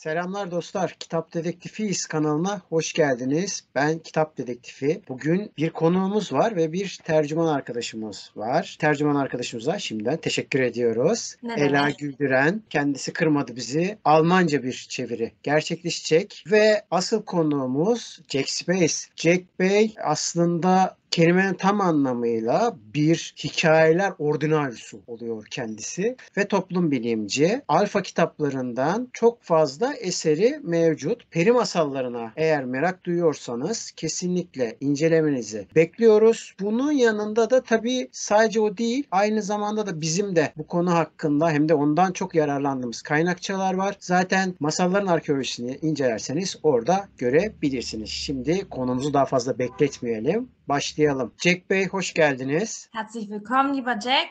Selamlar dostlar. Kitap Dedektifiyiz kanalına hoş geldiniz. Ben Kitap Dedektifi. Bugün bir konuğumuz var ve bir tercüman arkadaşımız var. Tercüman arkadaşımıza şimdiden teşekkür ediyoruz. Ne Ela demek? Güldüren. Kendisi kırmadı bizi. Almanca bir çeviri gerçekleşecek. Ve asıl konuğumuz Jack Space. Jack Bey aslında kelimenin tam anlamıyla bir hikayeler ordinaryusu oluyor kendisi ve toplum bilimci. Alfa kitaplarından çok fazla eseri mevcut. Peri masallarına eğer merak duyuyorsanız kesinlikle incelemenizi bekliyoruz. Bunun yanında da tabii sadece o değil, aynı zamanda da bizim de bu konu hakkında hem de ondan çok yararlandığımız kaynakçalar var. Zaten masalların arkeolojisini incelerseniz orada görebilirsiniz. Şimdi konumuzu daha fazla bekletmeyelim. Başlayalım. Jack Bey hoş geldiniz. Herzlich willkommen, lieber Jack.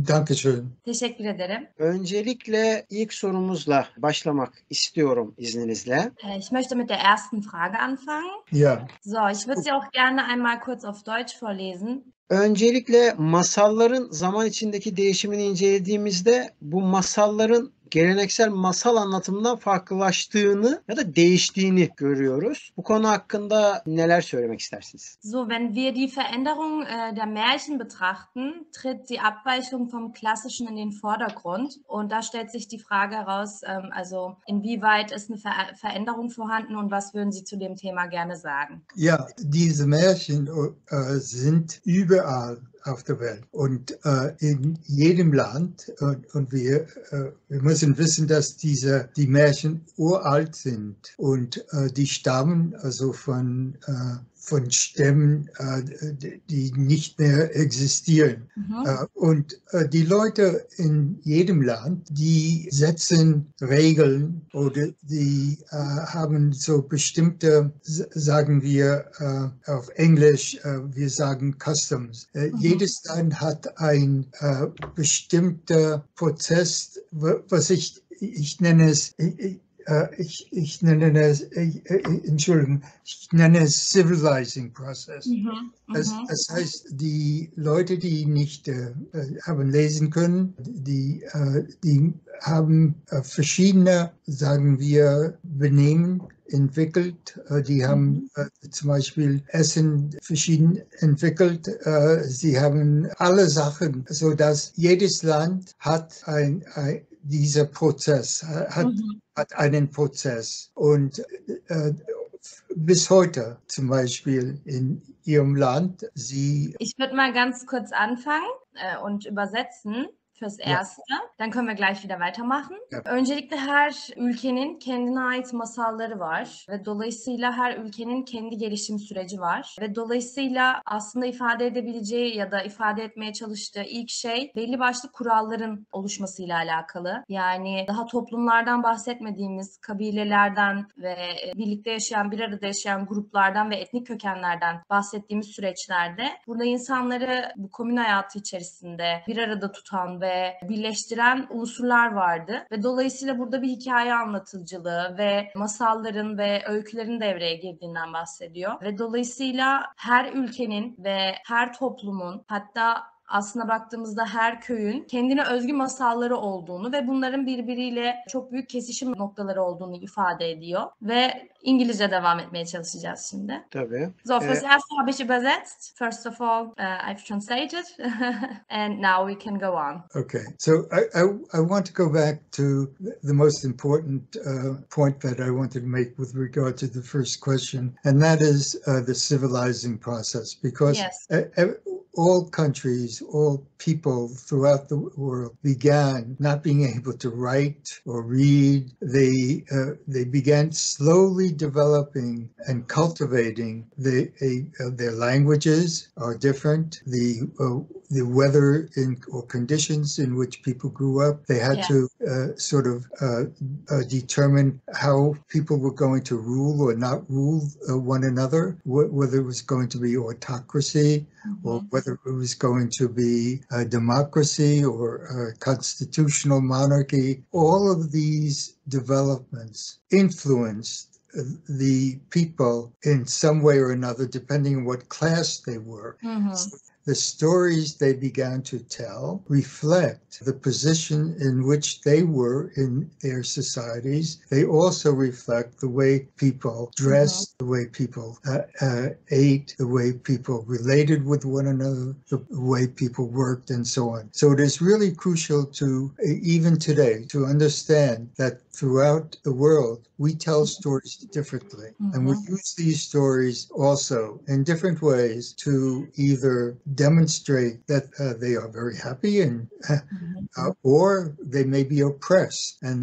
Dankeschön. Teşekkür ederim. Öncelikle ilk sorumuzla başlamak istiyorum izninizle. Ich möchte mit der ersten Frage anfangen. Ja, So, ich würde sie auch gerne einmal kurz auf Deutsch vorlesen. Öncelikle masalların zaman içindeki değişimini incelediğimizde bu masalların geleneksel masal anlatımından farklılaştığını ya da değiştiğini görüyoruz. Bu konu hakkında neler söylemek istersiniz? So, wenn wir die Veränderung der Märchen betrachten, tritt die Abweichung vom Klassischen in den Vordergrund. Und da stellt sich die Frage heraus, also inwieweit ist eine Veränderung vorhanden und was würden Sie zu dem Thema gerne sagen? ja, diese Märchen sind überall auf der Welt und in jedem Land. Und wir müssen wissen, dass die Märchen uralt sind und die stammen also von Stämmen, die nicht mehr existieren. Und die Leute in jedem Land, die setzen Regeln oder die haben so bestimmte, sagen wir auf Englisch, wir sagen Customs. Jedes Land hat ein bestimmter Prozess, was ich nenne es, ich nenne es Civilizing Process. Das heißt, die Leute, die nicht haben lesen können, die haben verschiedene, sagen wir, Benehmen entwickelt. Die haben zum Beispiel Essen verschieden entwickelt. Sie haben alle Sachen, sodass jedes Land hat dieser Prozess, hat einen Prozess. Und bis heute zum Beispiel in Ihrem Land, Ich würde mal ganz kurz anfangen und übersetzen. Fürs Erste. Dann können wir gleich wieder weitermachen. Öncelikle her ülkenin kendine ait masalları var ve dolayısıyla her ülkenin kendi gelişim süreci var ve dolayısıyla aslında ifade edebileceği ya da ifade etmeye çalıştığı ilk şey belli başlı kuralların oluşmasıyla alakalı. Yani daha toplumlardan bahsetmediğimiz kabilelerden ve birlikte yaşayan, bir arada yaşayan gruplardan ve etnik kökenlerden bahsettiğimiz süreçlerde burada insanları bu komün hayatı içerisinde bir arada tutan ve birleştiren unsurlar vardı ve dolayısıyla burada bir hikaye anlatıcılığı ve masalların ve öykülerin devreye girdiğinden bahsediyor ve dolayısıyla her ülkenin ve her toplumun, hatta aslına baktığımızda her köyün kendine özgü masalları olduğunu ve bunların birbiriyle çok büyük kesişim noktaları olduğunu ifade ediyor ve İngilizce devam etmeye çalışacağız şimdi. Tabii. So, fürs Erste habe ich übersetzt. First of all, I've translated and now we can go on. Okay, so I want to go back to the most important point that I wanted to make with regard to the first question, and that is the civilizing process, because all countries, all people throughout the world began not being able to write or read. They began slowly developing and cultivating their languages are different. The weather or conditions in which people grew up, they had to sort of determine how people were going to rule or not rule one another, whether it was going to be autocracy or whether it was going to be a democracy or a constitutional monarchy. All of these developments influenced the people in some way or another, depending on what class they were. So the stories they began to tell reflect the position in which they were in their societies. They also reflect the way people dressed, the way people ate, the way people related with one another, the way people worked, and so on. So it is really crucial to, even today, to understand that throughout the world, we tell stories differently. And we use these stories also in different ways to either demonstrate that they are very happy and or they may be oppressed, and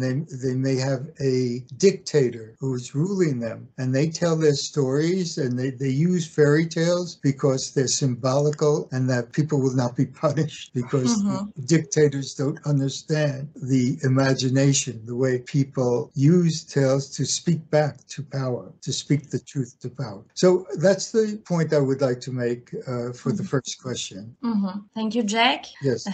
they may have a dictator who is ruling them, and they tell their stories, and they use fairy tales because they're symbolical and that people will not be punished because dictators don't understand the imagination, the way people use tales to speak back to power, to speak the truth to power. So that's the point I would like to make for the first question. Thank you, Jack. Yes.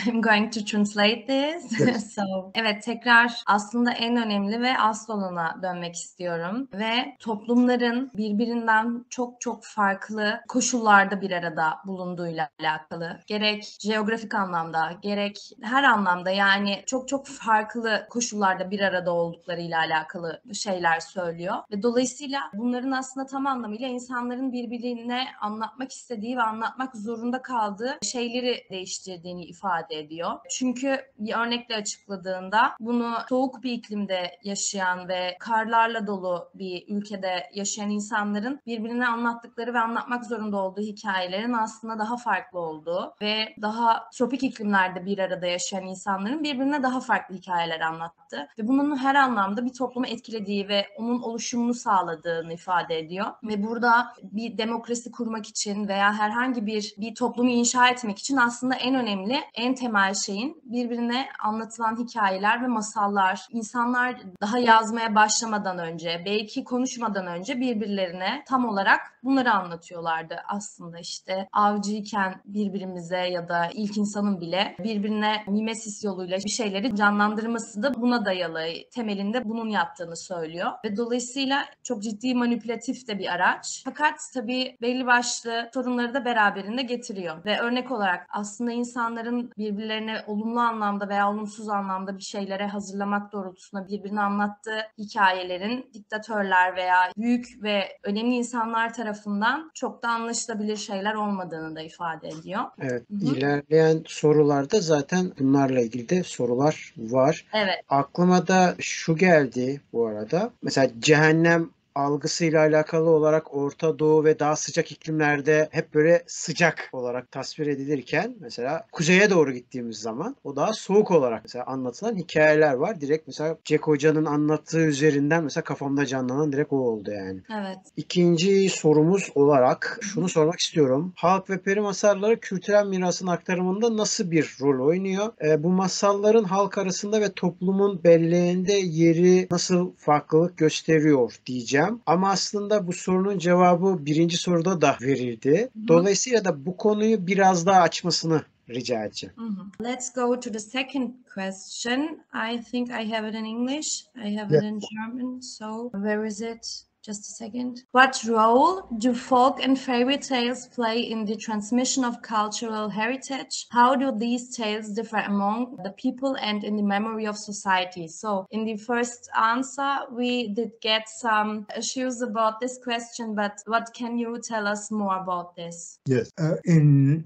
I'm going to translate this. Yes. So, evet, tekrar aslında en önemli ve asıl olana dönmek istiyorum ve toplumların birbirinden çok çok farklı koşullarda bir arada bulunduğuyla alakalı. Gerek jeografik anlamda, gerek her anlamda, yani çok çok farklı koşullarda bir arada olduklarıyla alakalı şeyler söylüyor. Ve dolayısıyla bunların aslında tam anlamıyla insanların birbirine anlatmak istediği ve anlatmak zorunda kaldığı şeyleri değiştirdiğini ifade ediyor. Çünkü bir örnekle açıkladığında bunu soğuk bir iklimde yaşayan ve karlarla dolu bir ülkede yaşayan insanların birbirine anlattıkları ve anlatmak zorunda olduğu hikayelerin aslında daha farklı olduğu ve daha tropik iklimlerde bir arada yaşayan insanların birbirine daha farklı hikayeler anlattı ve bunun her anlamda bir toplumu etkilediği ve onun oluşumunu sağladığını ifade ediyor. Ve burada bir demokrasi kurmak için veya herhangi bir toplumu inşa etmek için aslında en önemli, en temel şeyin birbirine anlatılan hikayeler ve masallar. İnsanlar daha yazmaya başlamadan önce, belki konuşmadan önce birbirlerine tam olarak bunları anlatıyorlardı. Aslında işte avcıyken birbirimize ya da ilk insanın bile birbirine mimesis yoluyla bir şeyleri canlandırması da buna dayalı. Temelinde bunun yattığını söylüyor. Ve dolayısıyla çok ciddi manipülatif de bir araç. Fakat tabii belli başlı sorunları da beraberinde getiriyor. Ve örnek olarak aslında insanların birbirlerine olumlu anlamda veya olumsuz anlamda bir şeylere hazırlamak doğrultusunda birbirine anlattığı hikayelerin diktatörler veya büyük ve önemli insanlar tarafından çok da anlaşılabilir şeyler olmadığını da ifade ediyor. Evet, ilerleyen sorularda zaten bunlarla ilgili de sorular var. Evet. Aklıma da şu geldi bu arada. Mesela cehennem algısıyla alakalı olarak Orta Doğu ve daha sıcak iklimlerde hep böyle sıcak olarak tasvir edilirken mesela kuzeye doğru gittiğimiz zaman o daha soğuk olarak mesela anlatılan hikayeler var. Direkt mesela Jack Hoca'nın anlattığı üzerinden mesela kafamda canlanan direkt o oldu yani. Evet. İkinci sorumuz olarak şunu sormak istiyorum. Halk ve Peri masalları kültürel mirasın aktarımında nasıl bir rol oynuyor? Bu masalların halk arasında ve toplumun belleğinde yeri nasıl farklılık gösteriyor diyeceğim. Ama aslında bu sorunun cevabı birinci soruda da verildi. Dolayısıyla da bu konuyu biraz daha açmasını rica edeceğim. Let's go to the second question. I think I have it in English. I have it in German. So where is it? Just a second. What role do folk and fairy tales play in the transmission of cultural heritage? How do these tales differ among the people and in the memory of society? So in the first answer, we did get some issues about this question, but what can you tell us more about this? Yes. In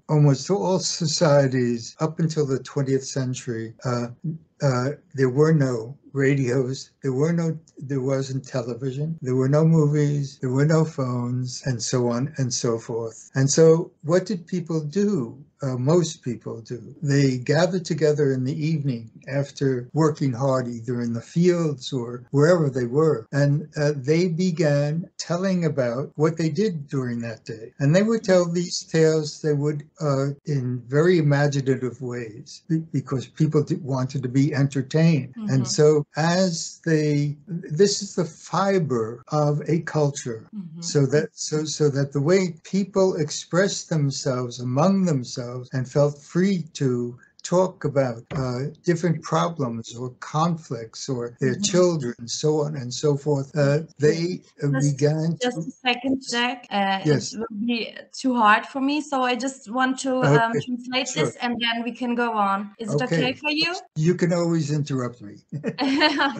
almost all societies up until the 20th century, there were no radios, there wasn't television, there were no movies, there were no phones, and so on and so forth. And so what did people do? Most people do. They gathered together in the evening after working hard, either in the fields or wherever they were, and they began telling about what they did during that day. And they would tell these tales, they would in very imaginative ways, because people wanted to be entertained. And so this is the fiber of a culture, so that the way people expressed themselves among themselves and felt free to talk about different problems or conflicts or their children, so on and so forth, they began to... Just a second, Jack. Yes. It will be too hard for me, so I just want to translate this and then we can go on. Is it okay for you? You can always interrupt me.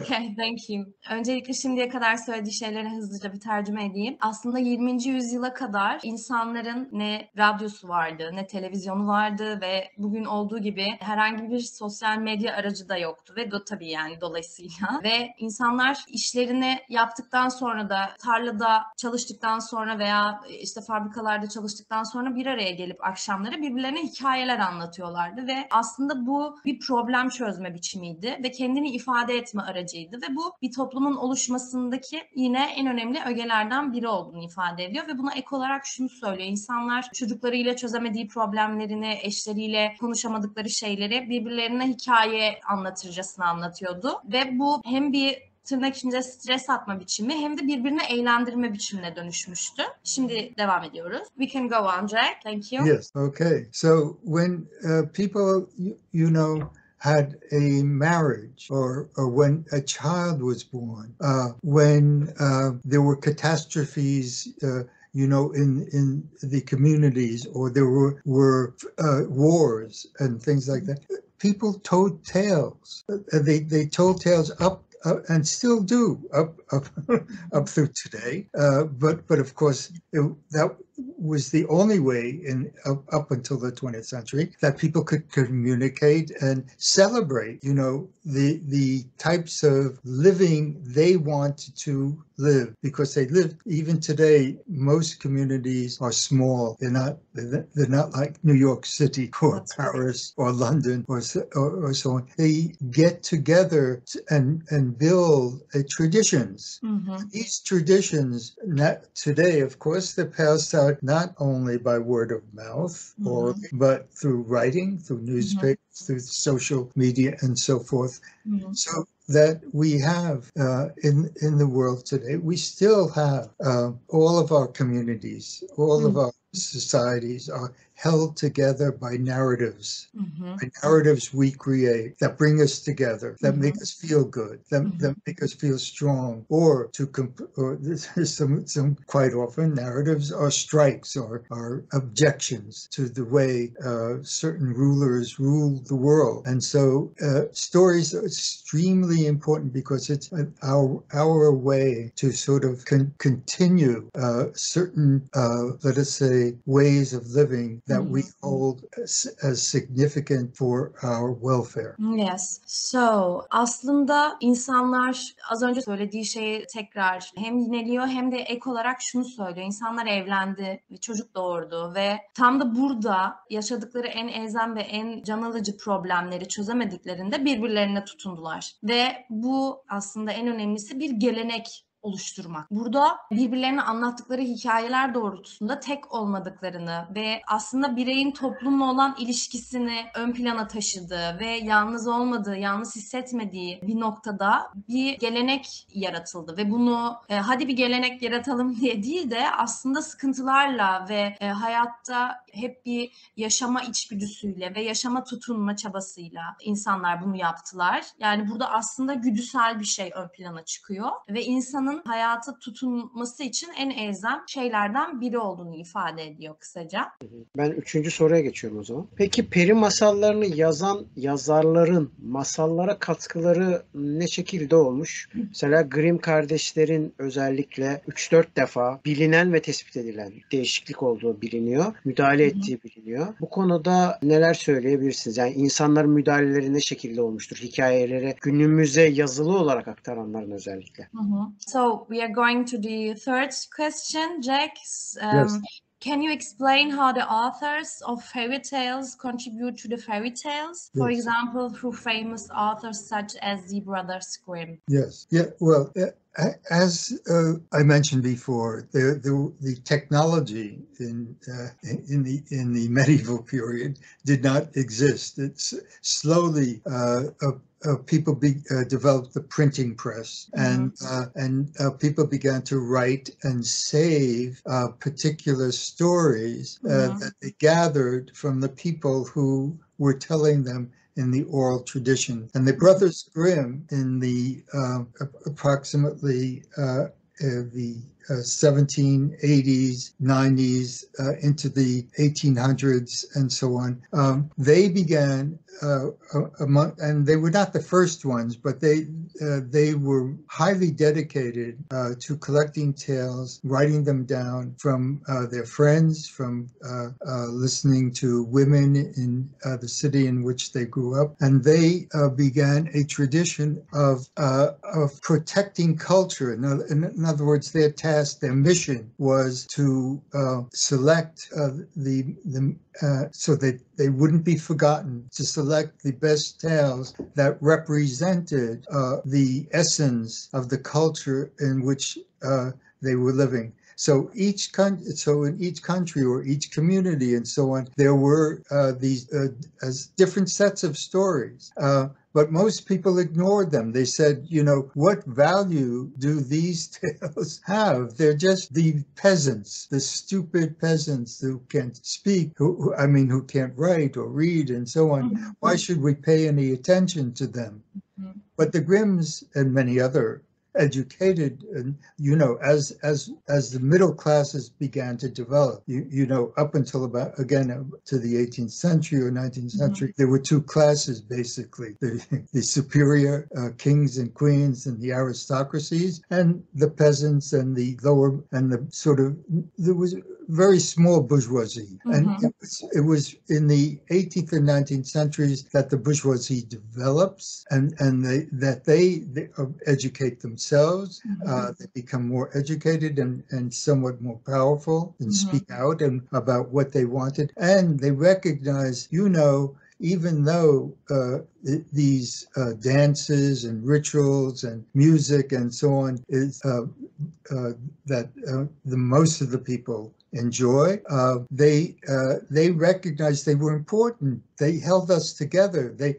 Okay, thank you. Öncelikle şimdiye kadar söylediği şeyleri hızlıca bir tercüme edeyim. Aslında 20. yüzyıla kadar insanların ne radyosu vardı, ne televizyonu vardı ve bugün olduğu gibi herhangi bir sosyal medya aracı da yoktu ve tabii yani dolayısıyla ve insanlar işlerini yaptıktan sonra da tarlada çalıştıktan sonra veya işte fabrikalarda çalıştıktan sonra bir araya gelip akşamları birbirlerine hikayeler anlatıyorlardı ve aslında bu bir problem çözme biçimiydi ve kendini ifade etme aracıydı ve bu bir toplumun oluşmasındaki yine en önemli ögelerden biri olduğunu ifade ediyor ve buna ek olarak şunu söylüyor. İnsanlar çocuklarıyla çözemediği problemlerini, eşleriyle konuşamadıkları şeyleri birbirlerine hikaye anlatırcasına anlatıyordu ve bu hem bir tırnak içinde stres atma biçimi hem de birbirini eğlendirme biçimine dönüşmüştü. Şimdi devam ediyoruz. We can go on, Jack. Thank you. Yes, okay. So when people, you know, had a marriage or when a child was born, when there were catastrophes, you know, in the communities, or there were wars and things like that, people told tales. They told tales up and still do up through today. But of course, that was the only way up until the 20th century that people could communicate and celebrate, you know, the types of living they wanted to live, because they live, even today, most communities are small. They're not like New York City or Paris or London or so on. They get together and build traditions. These traditions today, of course, they're passed out not only by word of mouth, but through writing, through newspapers, through social media, and so forth. So that we have in the world today, we still have all of our communities, all of our societies are held together by narratives, by narratives we create that bring us together, that make us feel good, that make us feel strong, or there's some quite often narratives are strikes or are objections to the way certain rulers rule the world. And so stories are extremely important because it's our way to sort of continue certain, let us say, ways of living that we hold as significant for our welfare. Yes. So, aslında insanlar, az önce söylediği şeyi tekrar hem yineliyor hem de ek olarak şunu söylüyor. İnsanlar evlendi ve çocuk doğurdu ve tam da burada yaşadıkları en elzem ve en can alıcı problemleri çözemediklerinde birbirlerine tutundular. Ve bu aslında en önemlisi bir gelenek oluşturmak. Burada birbirlerine anlattıkları hikayeler doğrultusunda tek olmadıklarını ve aslında bireyin toplumla olan ilişkisini ön plana taşıdığı ve yalnız olmadığı, yalnız hissetmediği bir noktada bir gelenek yaratıldı ve bunu hadi bir gelenek yaratalım diye değil de aslında sıkıntılarla ve hayatta hep bir yaşama içgüdüsüyle ve yaşama tutunma çabasıyla insanlar bunu yaptılar. Yani burada aslında güdüsel bir şey ön plana çıkıyor ve insanın hayata tutunması için en elzem şeylerden biri olduğunu ifade ediyor kısaca. Ben 3. soruya geçiyorum o zaman. Peki peri masallarını yazan yazarların masallara katkıları ne şekilde olmuş? Mesela Grimm kardeşlerin özellikle 3-4 defa bilinen ve tespit edilen değişiklik olduğu biliniyor. Müdahale ettiği biliniyor. Bu konuda neler söyleyebilirsiniz? Yani insanların müdahaleleri ne şekilde olmuştur? Hikayeleri günümüze yazılı olarak aktaranların özellikle. So we are going to the third question, Jack. Yes. Can you explain how the authors of fairy tales contribute to the fairy tales? For example, through famous authors such as the Brothers Grimm. Yes. Yeah. Well, as I mentioned before, the technology in the medieval period did not exist. It's slowly people developed the printing press, and people began to write and save particular stories that they gathered from the people who were telling them in the oral tradition. And the Brothers Grimm in the approximately the 1780s, 90s, into the 1800s, and so on. They began and they were not the first ones, but they were highly dedicated to collecting tales, writing them down from their friends, from listening to women in the city in which they grew up, and they began a tradition of protecting culture. In other words, their task, their mission, was to select so that they wouldn't be forgotten, to select the best tales that represented the essence of the culture in which they were living. So in each country or each community and so on, there were these different sets of stories. But most people ignored them. They said, what value do these tales have? They're just the peasants, the stupid peasants who can't speak, who can't write or read and so on. Mm-hmm. Why should we pay any attention to them? Mm-hmm. But the Grimms and many other educated, as the middle classes began to develop, up until about, again, to the 18th century or 19th century, there were two classes, basically, the superior kings and queens and the aristocracies, and the peasants and the lower, and the sort of, there was very small bourgeoisie. Mm-hmm. And it was in the 18th and 19th centuries that the bourgeoisie develops and they educate themselves. Mm-hmm. They become more educated and somewhat more powerful and mm-hmm. speak out and about what they wanted. And they recognize, even though these dances and rituals and music and so on is that the most of the people enjoy, they recognized they were important. They held us together. They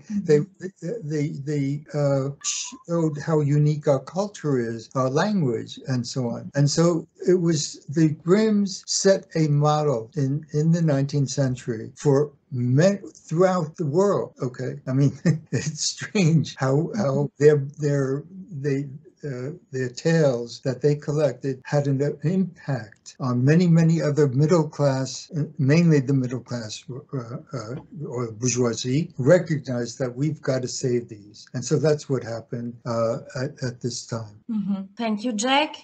showed how unique our culture is, our language, and so on. And so it was the Grimms set a model in the 19th century for men throughout the world. Okay, I mean, it's strange how their tales that they collected had an impact on many other middle class, mainly the middle class or bourgeoisie, recognized that we've got to save these. And so that's what happened at this time. Mm-hmm. Thank you, Jack.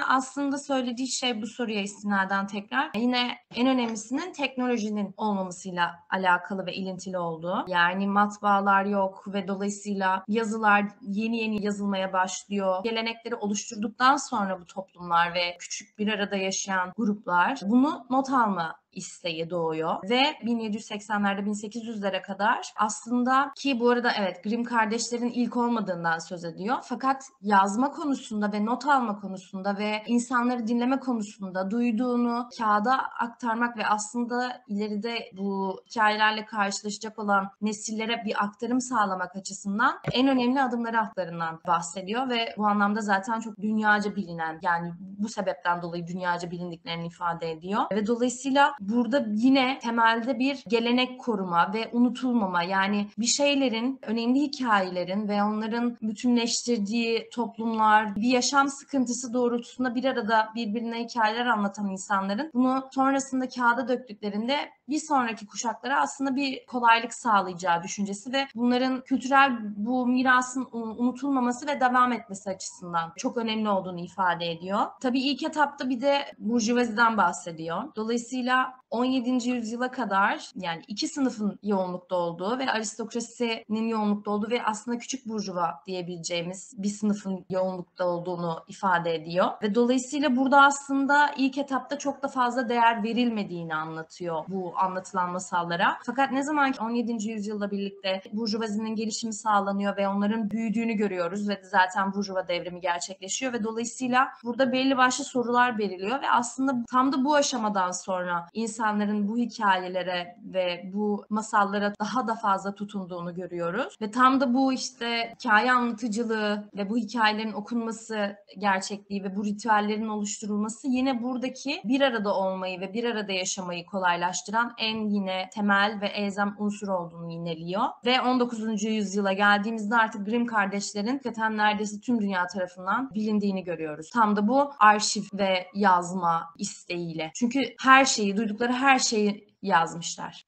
Aslında söylediği şey bu soruya istinaden tekrar yine en önemlisinin teknolojinin olmamasıyla alakalı ve ilintili olduğu. Yani matbaalar yok ve dolayısıyla yazılar yeni yazılmaya başlıyor. Gelenekleri oluşturduktan sonra bu toplumlar ve küçük bir arada yaşayan gruplar bunu not alma isteği doğuyor ve 1780'lerde 1800'lere kadar aslında, ki bu arada evet, Grimm kardeşlerin ilk olmadığından söz ediyor, fakat yazma konusunda ve not alma konusunda ve insanları dinleme konusunda duyduğunu kağıda aktarmak ve aslında ileride bu hikayelerle karşılaşacak olan nesillere bir aktarım sağlamak açısından en önemli adımları attıklarından bahsediyor ve bu anlamda zaten çok dünyaca bilinen, yani bu sebepten dolayı dünyaca bilindiklerini ifade ediyor ve dolayısıyla burada yine temelde bir gelenek koruma ve unutulmama, yani bir şeylerin, önemli hikayelerin ve onların bütünleştirdiği toplumlar, bir yaşam sıkıntısı doğrultusunda bir arada birbirine hikayeler anlatan insanların bunu sonrasında kağıda döktüklerinde bir sonraki kuşaklara aslında bir kolaylık sağlayacağı düşüncesi ve bunların kültürel bu mirasın unutulmaması ve devam etmesi açısından çok önemli olduğunu ifade ediyor. Tabii ilk etapta bir de burjuvaziden bahsediyor. Dolayısıyla 17. yüzyıla kadar yani iki sınıfın yoğunlukta olduğu ve aristokrasinin yoğunlukta olduğu ve aslında küçük burjuva diyebileceğimiz bir sınıfın yoğunlukta olduğunu ifade ediyor. Ve dolayısıyla burada aslında ilk etapta çok da fazla değer verilmediğini anlatıyor bu anlatılan masallara. Fakat ne zaman ki 17. yüzyılda birlikte burjuvazinin gelişimi sağlanıyor ve onların büyüdüğünü görüyoruz ve zaten burjuva devrimi gerçekleşiyor ve dolayısıyla burada belli başlı sorular veriliyor ve aslında tam da bu aşamadan sonra insanların bu hikayelere ve bu masallara daha da fazla tutunduğunu görüyoruz. Ve tam da bu işte hikaye anlatıcılığı ve bu hikayelerin okunması gerçekliği ve bu ritüellerin oluşturulması yine buradaki bir arada olmayı ve bir arada yaşamayı kolaylaştıran en yine temel ve elzem unsur olduğunu yineliyor. Ve 19. yüzyıla geldiğimizde artık Grimm kardeşlerin hakikaten neredeyse tüm dünya tarafından bilindiğini görüyoruz. Tam da bu arşiv ve yazma isteğiyle. Çünkü her şeyi, duydukları her şeyi yazmışlar.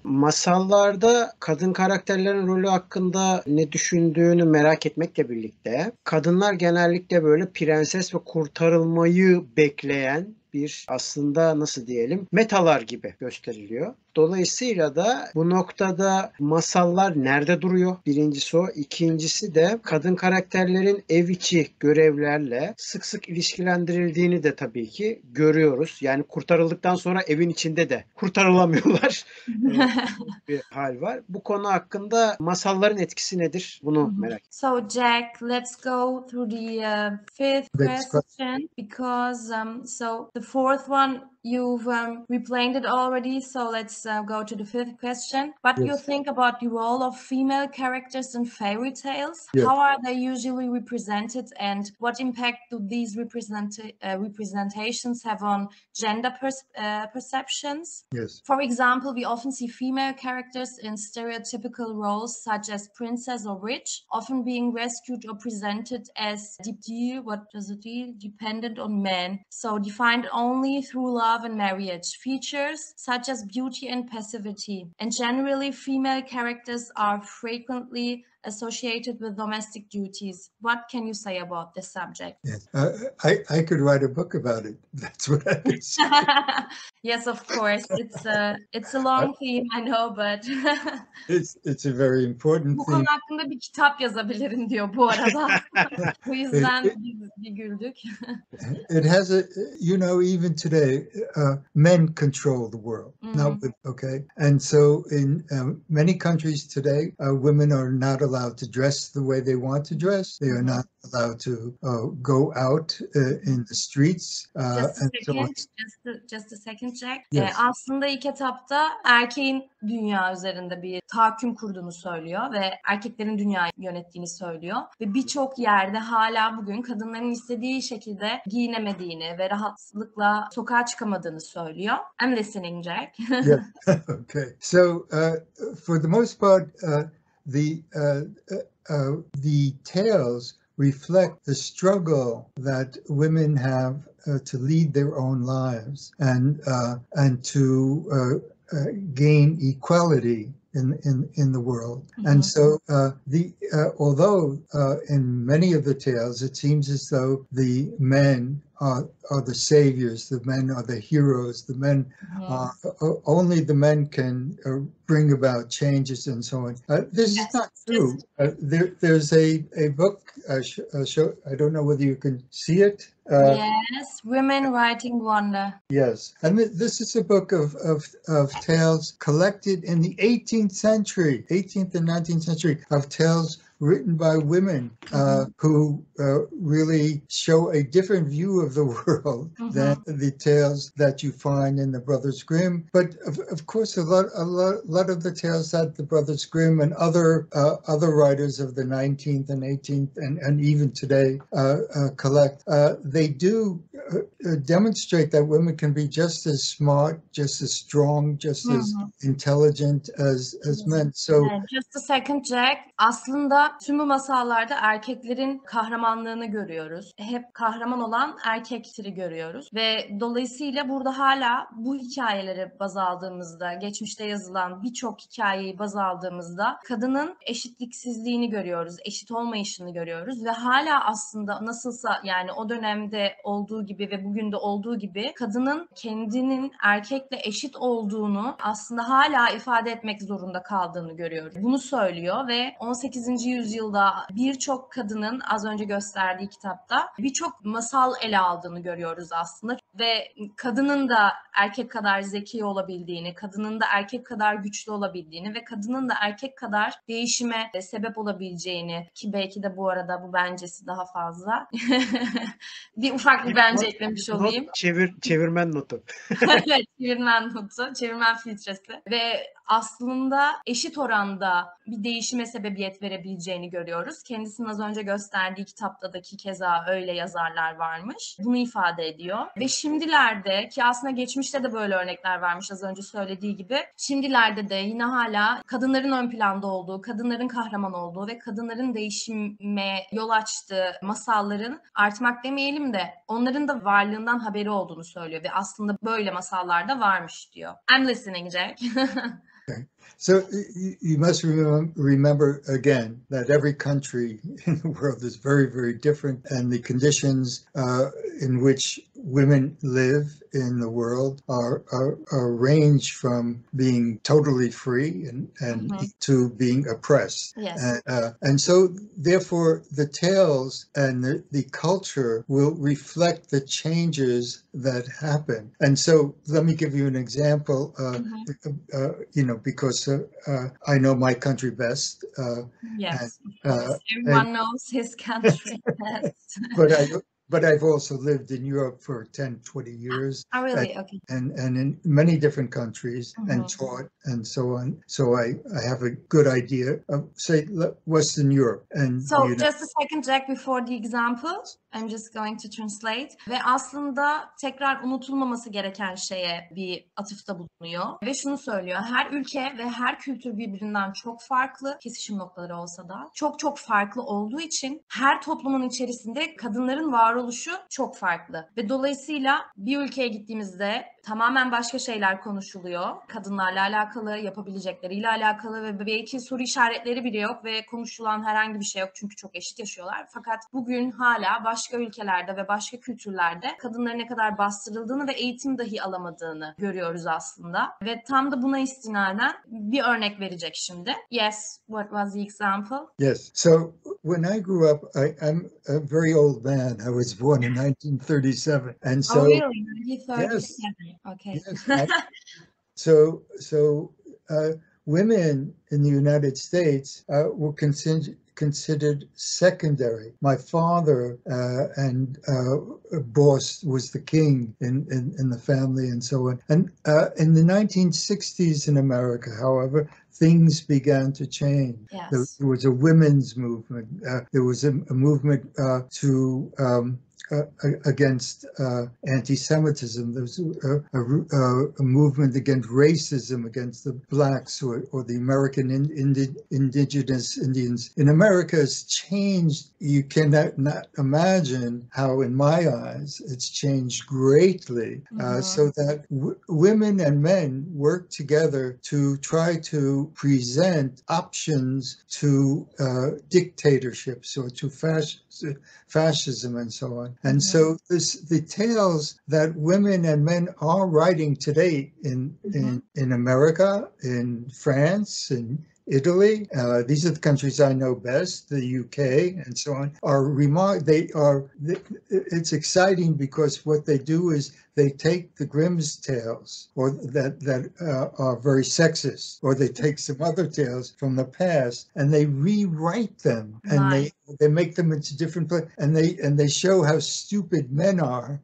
Masallarda kadın karakterlerin rolü hakkında ne düşündüğünü merak etmekle birlikte kadınlar genellikle böyle prenses ve kurtarılmayı bekleyen bir aslında nasıl diyelim metalar gibi gösteriliyor. Dolayısıyla da bu noktada masallar nerede duruyor? Birincisi o. İkincisi de kadın karakterlerin ev içi görevlerle sık sık ilişkilendirildiğini de tabii ki görüyoruz. Yani kurtarıldıktan sonra evin içinde de kurtarılamıyorlar. Bir hal var. Bu konu hakkında masalların etkisi nedir? Bunu merak ediyorum. So Jack, let's go through the fifth question because so the fourth one you've replayed it already. So let's go to the fifth question. What do you think about the role of female characters in fairy tales? Yes. How are they usually represented, and what impact do these representations have on gender perceptions? Yes. For example, we often see female characters in stereotypical roles such as princess or witch, often being rescued or presented as dependent on men, so defined only through love and marriage. Features such as beauty and passivity. And generally, female characters are frequently associated with domestic duties. What can you say about this subject? Yes. I could write a book about it. That's what I would say. Yes, of course. It's a long theme, I know, but It's a very important bu theme. konu hakkında bir kitap yazabilirim diyor bu arada. Bu yüzden bir güldük. It has a, even today, men control the world, not women, okay? And so in many countries today, women are not allowed to dress the way they want to dress. They are not allowed to go out in the streets. Just a second, Jack. Yes. Aslında ilk etapta erkeğin dünya üzerinde bir tahakküm kurduğunu söylüyor ve erkeklerin dünyayı yönettiğini söylüyor. Ve birçok yerde hala bugün kadınların istediği şekilde giyinemediğini ve rahatlıkla sokağa çıkamadığını söylüyor. I'm listening, Jack. Yes. Okay. So for the most part, the tales reflect the struggle that women have to lead their own lives and to gain equality in the world. And so although in many of the tales it seems as though the men are the saviors, the men are the heroes, the men only the men can bring about changes and so on. This is not true. There's a book, I don't know whether you can see it. Yes, Women Writing Wonder. Yes, and this is a book of tales collected in the 18th and 19th century, of tales written by women who really show a different view of the world than the tales that you find in the Brothers Grimm. But of course, a lot of the tales that the Brothers Grimm and other writers of the 19th and 18th and even today collect, they do demonstrate that women can be just as smart, just as strong, just as intelligent as men. So just a second, Jack. Aslında tüm bu masallarda erkeklerin kahramanlığını görüyoruz. Hep kahraman olan erkekleri görüyoruz ve dolayısıyla burada hala bu hikayeleri baz aldığımızda, geçmişte yazılan birçok hikayeyi baz aldığımızda kadının eşitliksizliğini görüyoruz, eşit olmayışını görüyoruz ve hala aslında nasılsa yani o dönemde olduğu gibi ve bugün de olduğu gibi kadının kendinin erkekle eşit olduğunu aslında hala ifade etmek zorunda kaldığını görüyoruz. Bunu söylüyor ve 18. yüzyılda birçok kadının az önce gösterdiği kitapta birçok masal ele aldığını görüyoruz aslında ve kadının da erkek kadar zeki olabildiğini, kadının da erkek kadar güçlü olabildiğini ve kadının da erkek kadar değişime sebep olabileceğini, ki belki de bu arada bu bencesi daha fazla. Bir ufak bir bence eklemiş olayım. Çevirmen notu. Evet, çevirmen notu, çevirmen filtresi ve aslında eşit oranda bir değişime sebebiyet verebileceğini görüyoruz. Kendisinin az önce gösterdiği kitaptaki keza öyle yazarlar varmış. Bunu ifade ediyor. Ve şimdilerde, ki aslında geçmişte de böyle örnekler varmış az önce söylediği gibi, şimdilerde de yine hala kadınların ön planda olduğu, kadınların kahraman olduğu ve kadınların değişime yol açtığı masalların artmak demeyelim de onların da varlığından haberi olduğunu söylüyor ve aslında böyle masallar da varmış diyor. I'm listening, Jack. Okay. So you must remember again that every country in the world is very, very different, and the conditions in which women live in the world are range from being totally free and to being oppressed. Yes. And so therefore the tales and the culture will reflect the changes that happen. And so let me give you an example, because I know my country best. Yes, and, of course. Everyone knows his country best. But I've also lived in Europe for 10, 20 years. Oh, really? Okay. And in many different countries and taught and so on. So I have a good idea of, say, Western Europe. And So just a second, Jack, before the example, I'm just going to translate. Ve aslında tekrar unutulmaması gereken şeye bir atıfta bulunuyor. Ve şunu söylüyor. Her ülke ve her kültür birbirinden çok farklı, kesişim noktaları olsa da çok çok farklı olduğu için her toplumun içerisinde kadınların varoluşu çok farklı. Ve dolayısıyla bir ülkeye gittiğimizde tamamen başka şeyler konuşuluyor. Kadınlarla alakalı, yapabilecekleriyle alakalı ve belki soru işaretleri bile yok ve konuşulan herhangi bir şey yok çünkü çok eşit yaşıyorlar. Fakat bugün hala başka ülkelerde ve başka kültürlerde kadınların ne kadar bastırıldığını ve eğitim dahi alamadığını görüyoruz aslında. Ve tam da buna istinaden bir örnek verecek şimdi. Yes, what was the example? Yes, so when I grew up, I'm a very old man. I was born in 1937. And so, oh, really? 1937? Yes. Okay. Yes. So women in the United States were considered secondary. My father and boss was the king in the family and so on. And in the 1960s in America, however, things began to change. Yes. There was a women's movement. There was a movement to against anti-Semitism. There was a movement against racism, against the blacks or the American indigenous Indians. In America, it's changed. You cannot not imagine how, in my eyes, it's changed greatly, so that women and men work together to try to present options to dictatorships or to fascism and so on. And so the tales that women and men are writing today in America, in France, in Italy, these are the countries I know best, the UK and so on, it's exciting because what they do is they take the Grimm's tales or that are very sexist, or they take some other tales from the past and they rewrite them and they make them into different places, and they show how stupid men are.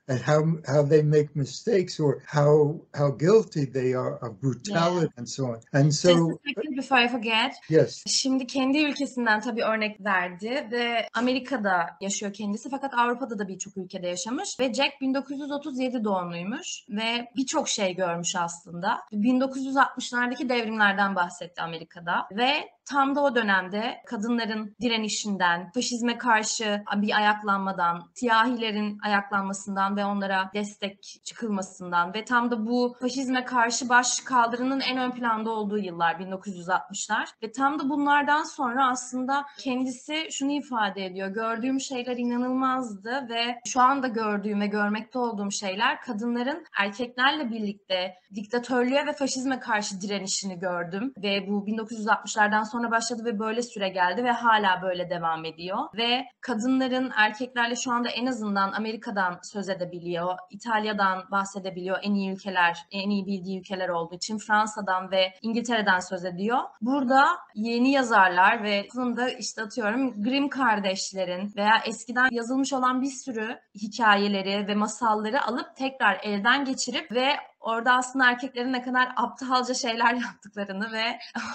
And how they make mistakes, or how guilty they are of brutality and so on. And so, just a second before I forget. Yes. Şimdi kendi ülkesinden tabii örnek verdi ve Amerika'da yaşıyor kendisi, fakat Avrupa'da da birçok ülkede yaşamış ve Jack 1937 doğumluymuş ve birçok şey görmüş aslında. 1960'lardaki devrimlerden bahsetti Amerika'da ve tam da o dönemde kadınların direnişinden, faşizme karşı bir ayaklanmadan, siyahilerin ayaklanmasından ve onlara destek çıkılmasından ve tam da bu faşizme karşı baş kaldırının en ön planda olduğu yıllar 1960'lar ve tam da bunlardan sonra aslında kendisi şunu ifade ediyor. Gördüğüm şeyler inanılmazdı ve şu anda gördüğüm ve görmekte olduğum şeyler kadınların erkeklerle birlikte diktatörlüğe ve faşizme karşı direnişini gördüm ve bu 1960'lardan sonra başladı ve böyle süre geldi ve hala böyle devam ediyor ve kadınların erkeklerle şu anda en azından Amerika'dan söz edebiliyor, İtalya'dan bahsedebiliyor, en iyi ülkeler, en iyi bildiği ülkeler olduğu için Fransa'dan ve İngiltere'den söz ediyor. Burada yeni yazarlar ve aslında işte atıyorum Grimm kardeşlerin veya eskiden yazılmış olan bir sürü hikayeleri ve masalları alıp tekrar elden geçirip ve orada aslında erkeklerin ne kadar aptalca şeyler yaptıklarını ve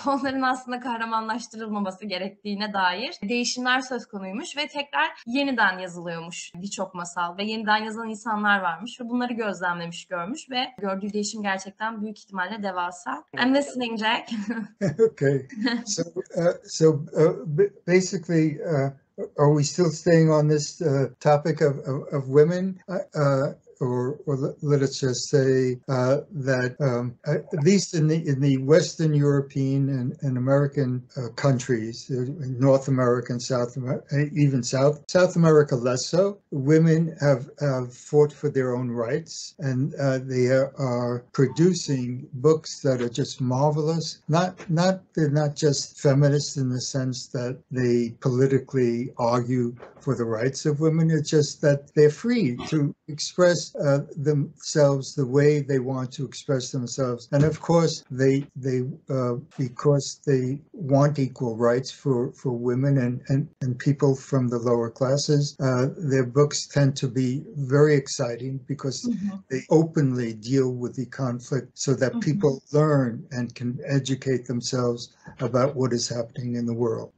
onların aslında kahramanlaştırılmaması gerektiğine dair değişimler söz konuymuş ve tekrar yeniden yazılıyormuş birçok masal ve yeniden yazan insanlar varmış ve bunları gözlemlemiş, görmüş ve gördüğü değişim gerçekten büyük ihtimalle devasa. I'm listening, Jack. Okay. Basically, are we still staying on this topic of women? Or let's just say that at least in the Western European and American countries, North America, South America, even South America less so, women have fought for their own rights, and they are producing books that are just marvelous. They're not just feminist in the sense that they politically argue for the rights of women. It's just that they're free to express themselves the way they want to express themselves, and of course they because they want equal rights for women and people from the lower classes. Their books tend to be very exciting because they openly deal with the conflict, so that people learn and can educate themselves about what is happening in the world.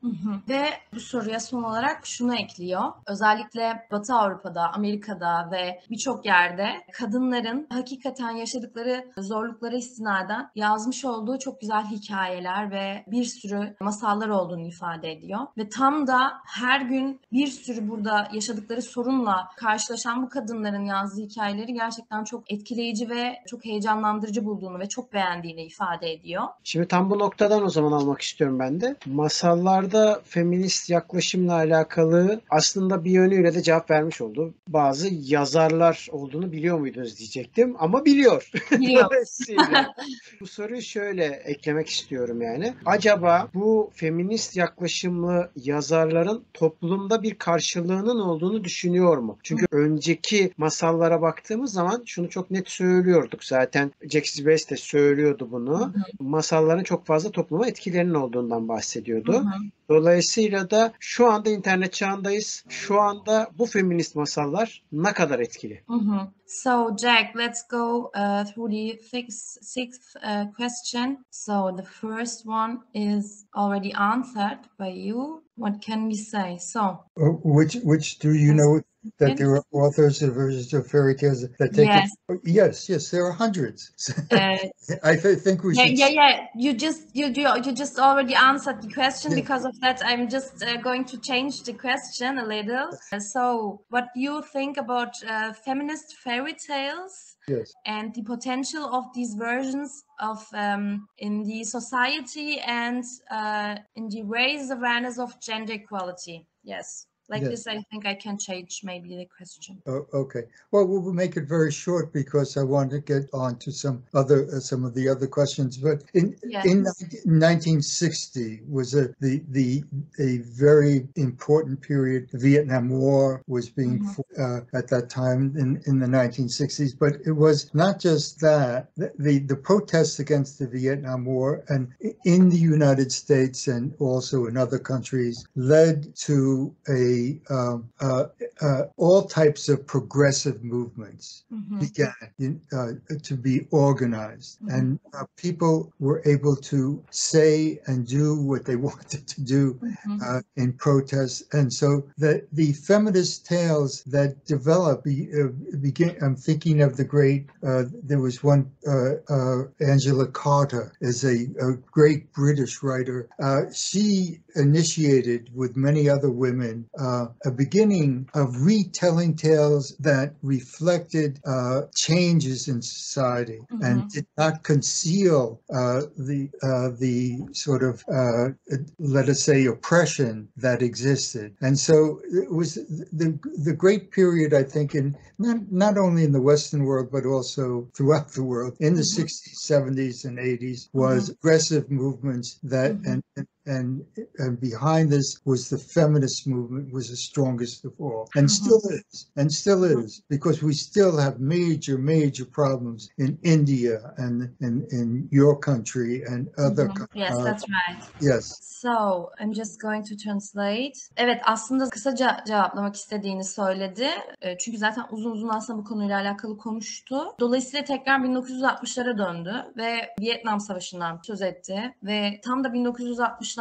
Ve bu soruya son olarak şunu ekliyor. Özellikle Batı Avrupa'da, Amerika'da ve birçok yerde kadınların hakikaten yaşadıkları zorluklara istinaden yazmış olduğu çok güzel hikayeler ve bir sürü masallar olduğunu ifade ediyor. Ve tam da her gün bir sürü burada yaşadıkları sorunla karşılaşan bu kadınların yazdığı hikayeleri gerçekten çok etkileyici ve çok heyecanlandırıcı bulduğunu ve çok beğendiğini ifade ediyor. Şimdi tam bu noktadan o zaman almak istiyorum ben de. Masallarda feminist yaklaşımla alakalı aslında bir yönüyle de cevap vermiş oldu. Bazı yazarlar olduğunu biliyor muydunuz diyecektim ama biliyor. Dolayısıyla bu soruyu şöyle eklemek istiyorum yani. Acaba bu feminist yaklaşımlı yazarların toplumda bir karşılığının olduğunu düşünüyor mu? Çünkü önceki masallara baktığımız zaman şunu çok net söylüyorduk zaten. Jack Bess de söylüyordu bunu. Masalların çok fazla topluma etkilerinin olduğundan bahsediyordu. Dolayısıyla da şu anda internet çağındayız. Şu anda bu feminist masallar ne kadar etkili? So, Jack, let's go through the sixth question. So, the first one is already answered by you. What can we say? So, which do you know that there are authors of fairy tales that take yes. Yes, there are hundreds. I think we should. Yeah. You just already answered the question. Because of that, I'm just going to change the question a little. So, what do you think about feminist fairy tales? Yes. And the potential of these versions of in the society and in the raise awareness of gender equality. Yes. This, I think I can change maybe the question. Okay. Well, we'll make it very short because I want to get on to some of the other questions. But in 1960 was a very important period. The Vietnam War was being at that time in the 1960s. But it was not just that. The protests against the Vietnam War and in the United States and also in other countries led to all types of progressive movements began to be organized, and people were able to say and do what they wanted to do in protest. And so the feminist tales that developed began. I'm thinking of the great. There was one. Angela Carter is a great British writer. She initiated with many other women a beginning of retelling tales that reflected changes in society and did not conceal the sort of let us say oppression that existed. And so it was the great period, I think, in not only in the Western world but also throughout the world in the 60s, 70s, and 80s was aggressive movements that and behind this was the feminist movement, was the strongest of all, and still is, because we still have major problems in India and in your country and other Yes, that's right. Yes. So, I'm just going to translate. Evet, aslında kısaca cevaplamak istediğini söyledi. Çünkü zaten uzun aslında bu konuyla alakalı konuştu. Dolayısıyla tekrar 1960'lara döndü ve Vietnam Savaşı'ndan söz etti. Ve tam da 1960'larda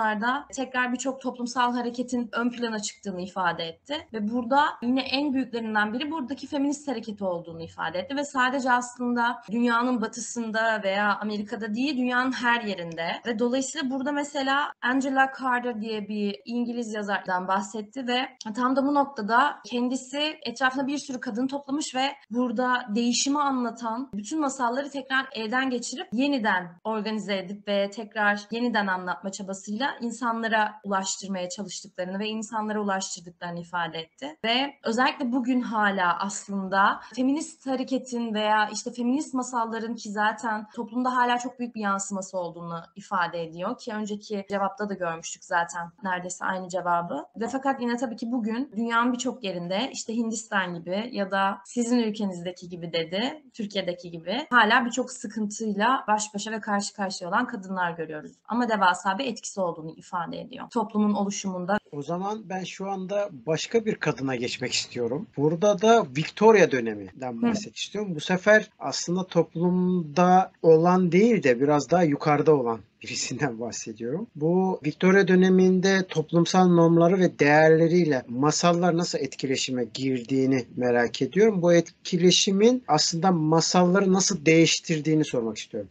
tekrar birçok toplumsal hareketin ön plana çıktığını ifade etti. Ve burada yine en büyüklerinden biri buradaki feminist hareketi olduğunu ifade etti. Ve sadece aslında dünyanın batısında veya Amerika'da değil, dünyanın her yerinde. Ve dolayısıyla burada mesela Angela Carter diye bir İngiliz yazardan bahsetti ve tam da bu noktada kendisi etrafına bir sürü kadın toplamış ve burada değişimi anlatan bütün masalları tekrar elden geçirip yeniden organize edip ve tekrar yeniden anlatma çabasıyla insanlara ulaştırmaya çalıştıklarını ve insanlara ulaştırdıklarını ifade etti. Ve özellikle bugün hala aslında feminist hareketin veya işte feminist masalların, ki zaten toplumda hala çok büyük bir yansıması olduğunu ifade ediyor, ki önceki cevapta da görmüştük zaten neredeyse aynı cevabı. Ve fakat yine tabii ki bugün dünyanın birçok yerinde işte Hindistan gibi ya da sizin ülkenizdeki gibi dedi, Türkiye'deki gibi hala birçok sıkıntıyla baş başa ve karşı karşıya olan kadınlar görüyoruz. Ama devasa bir etkisi olduğunu ifade ediyor toplumun oluşumunda. O zaman ben şu anda başka bir kadına geçmek istiyorum. Burada da Victoria döneminden bahsetmek istiyorum. Bu sefer aslında toplumda olan değil de biraz daha yukarıda olan birisinden bahsediyorum. Bu Victoria döneminde toplumsal normları ve değerleriyle masallar nasıl etkileşime girdiğini merak ediyorum. Bu etkileşimin aslında masalları nasıl değiştirdiğini sormak istiyorum.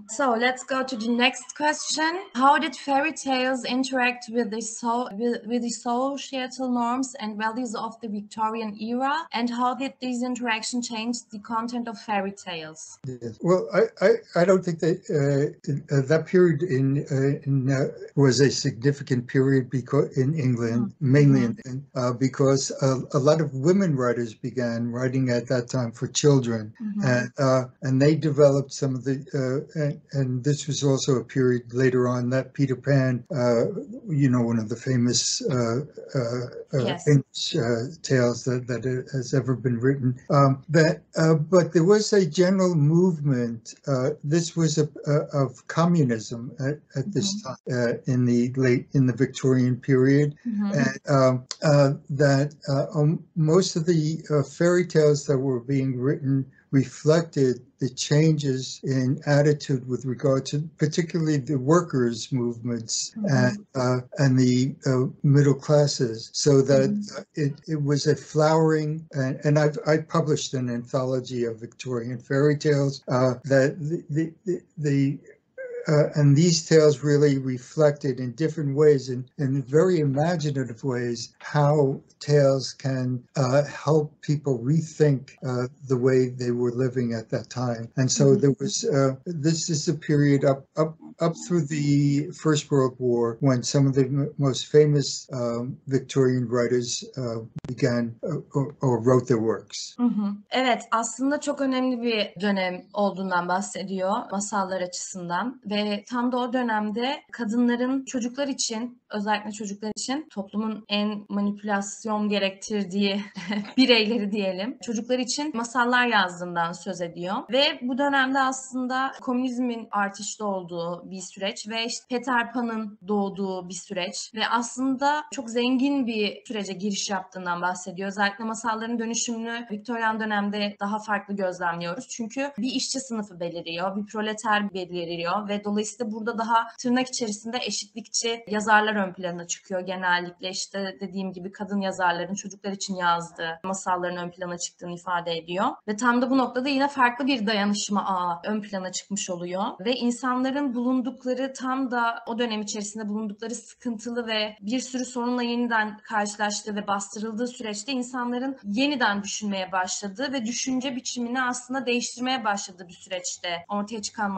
So let's go to the next question. How did fairy tales interact with the societal norms and values of the Victorian era, and how did these interactions change the content of fairy tales? Yes. Well, I don't think that that period was a significant period because in England, mainly because a lot of women writers began writing at that time for children, and they developed some of the and this was also a period later on that Peter Pan, one of the famous English tales that has ever been written. But there was a general movement. This was of communism at this time in the Victorian period, and that most of the fairy tales that were being written reflected the changes in attitude with regard to particularly the workers' movements and the middle classes, so that it was a flowering, and I published an anthology of Victorian fairy tales that and these tales really reflected in different ways, in very imaginative ways, how tales can help people rethink the way they were living at that time. And so there was, this is a period up through the First World War, when some of the most famous Victorian writers began or wrote their works. Evet, aslında çok önemli bir dönem olduğundan bahsediyor masallar açısından ve tam da o dönemde kadınların çocuklar için, özellikle çocuklar için toplumun en manipülasyon gerektirdiği bireyleri diyelim, çocuklar için masallar yazdığından söz ediyor. Ve bu dönemde aslında komünizmin artışta olduğu bir süreç ve işte Peter Pan'ın doğduğu bir süreç ve aslında çok zengin bir sürece giriş yaptığından bahsediyor. Özellikle masalların dönüşümünü Viktoryan dönemde daha farklı gözlemliyoruz. Çünkü bir işçi sınıfı beliriyor, bir proleter beliriyor ve dolayısıyla burada daha tırnak içerisinde eşitlikçi yazarlar ön plana çıkıyor. Genellikle işte dediğim gibi kadın yazarların çocuklar için yazdığı masalların ön plana çıktığını ifade ediyor. Ve tam da bu noktada yine farklı bir dayanışma ağı ön plana çıkmış oluyor. Ve insanların bulunduğu bulundukları tam da o dönem içerisinde bulundukları sıkıntılı ve bir sürü sorunla yeniden karşılaştığı ve bastırıldığı süreçte insanların yeniden düşünmeye başladığı ve düşünce biçimini aslında değiştirmeye başladığı bir süreçte ortaya çıkan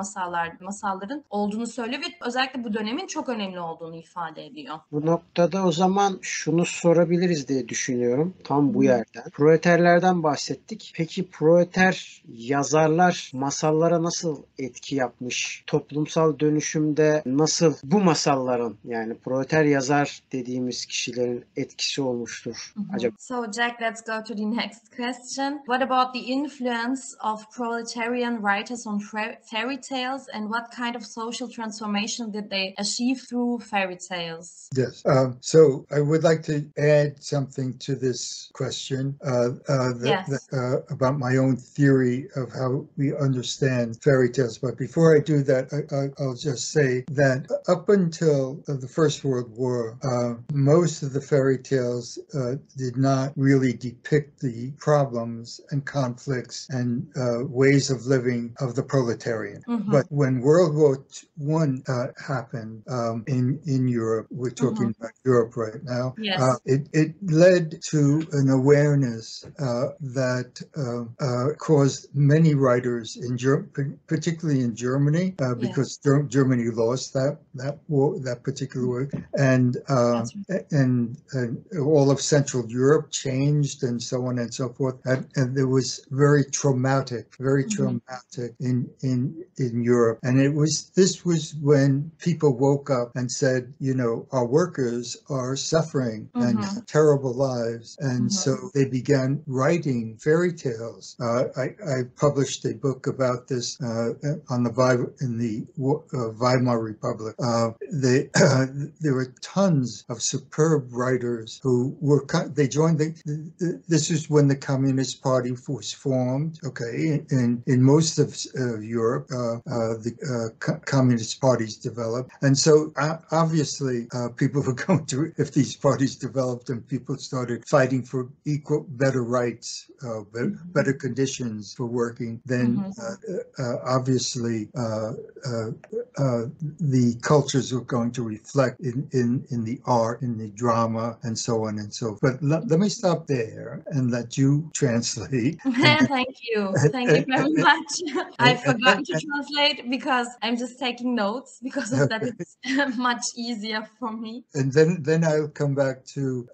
masalların olduğunu söylüyor ve özellikle bu dönemin çok önemli olduğunu ifade ediyor. Bu noktada o zaman şunu sorabiliriz diye düşünüyorum tam bu yerden. Proleterlerden bahsettik. Peki proleter yazarlar masallara nasıl etki yapmış? Toplumsal dönüşümde nasıl bu masalların yani proleter yazar dediğimiz kişilerin etkisi olmuştur acaba? So Jack, let's go to the next question. What about the influence of proletarian writers on fairy tales and what kind of social transformation did they achieve through fairy tales? Yes. So I would like to add something to this question about my own theory of how we understand fairy tales. But before I do that, I'll just say that up until the First World War, most of the fairy tales did not really depict the problems and conflicts and ways of living of the proletarian. But when World War I happened in Europe, we're talking about Europe right now, it led to an awareness that caused many writers, particularly in Germany, because Germany lost that war, that particular war, and all of Central Europe changed, and so on and so forth. And it was very traumatic in Europe. And this was when people woke up and said, you know, our workers are suffering and have terrible lives. And so they began writing fairy tales. I published a book about this in the Weimar Republic. There were tons of superb writers who they joined this is when the Communist Party was formed. Okay, in most of Europe, the Communist parties developed, and so obviously people were going to, if these parties developed and people started fighting for better rights, better conditions for working, then obviously the cultures were going to reflect in the art, in the drama, and so on and so forth. But let me stop there and let you translate. Thank you very much. I forgot to translate because I'm just taking notes because of that. It's much easier for me. And then I'll come back to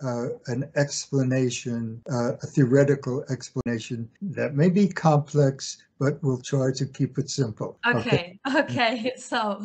an explanation, a theoretical explanation that may be complex, but we'll try to keep it simple. Okay. So,